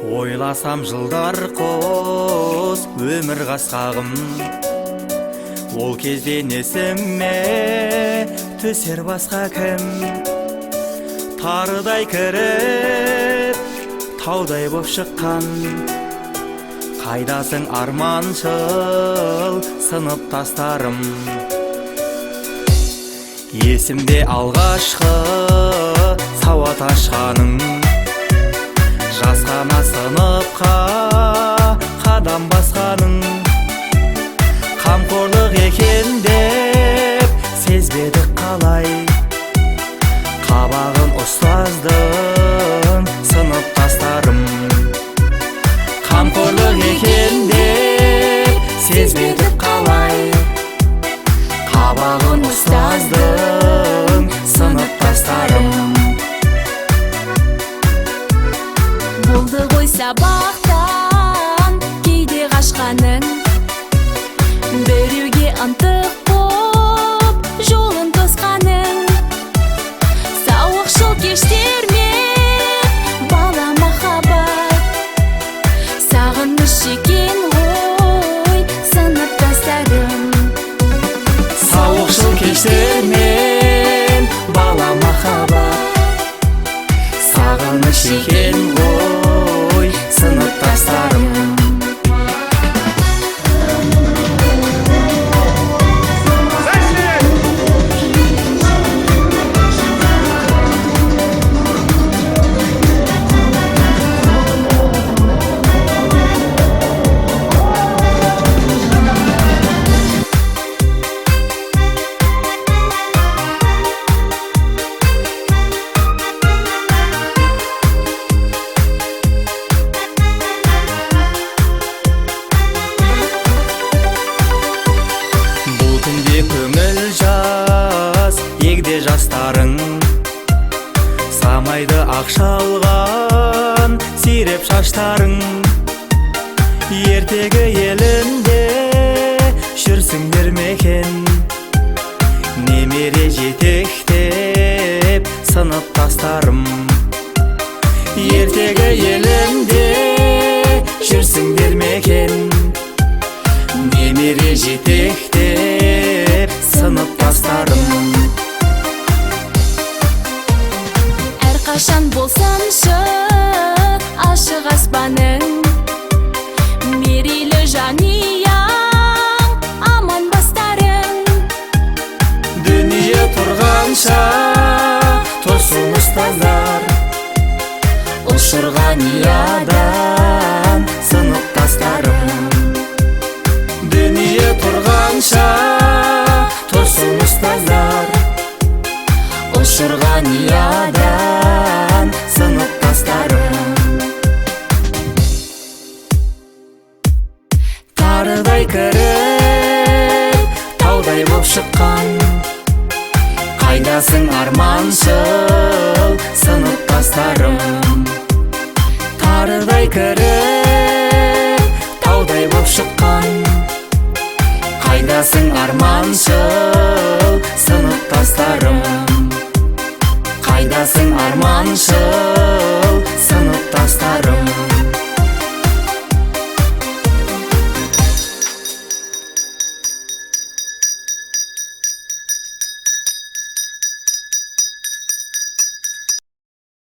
Ойласам жылдар қос өмір қасқағым, ол кезден есіме түсер басқа кім. Тарыдай кіріп, таудай боп шыққан, қайдасың арманшыл сыныптастарым. Есімде алғашқы сауат ашқаның, жас қана сыныпқа қадам басқаның. Қамқорлық екен деп сезбедік қалай, қабағын ұстаздың сыныптастарым. Қамқорлық екен деп сезбедік қалай, қабағын ұстаздың сыныптастарым. Болды ғой сабақтан кейде қашқаның, біреуге ынтық боп жолын тосқаның. Сауықшыл кештермен бала махаббат, сағыныш екен ғой сыныптастарым. Сауықшыл кештермен бала махаббат, сағыныш екен ғой сыныптастарым. Көңіл жас, егде жастарың, самайды ақшалған сиреп шаштарың. Ертегі елінде жүрсіңдер мекен, немере жетектеп сыныптастарым. Ертегі елінде жүрсіңдер мекен, немере жетектеп сыныптастарым. Әрқашан болсаншы ашық аспаның, мерейлі жанияң аман бастарың. Дүние тұрғанша тұрсын ұстаздар, ұшырған ұядан сыныптастарым. Дүние тұрғанша тұрсын ұстаздар, ұшырған ұядан сыныптастарым. Тарыдай кіріп, таудай боп шыққан, қайдасың арманшыл сыныптастарым. Тарыдай кіріп, таудай боп шыққан, қайдасың арманшыл сыныптастарым. Қайдасың арманшыл сыныптастарым.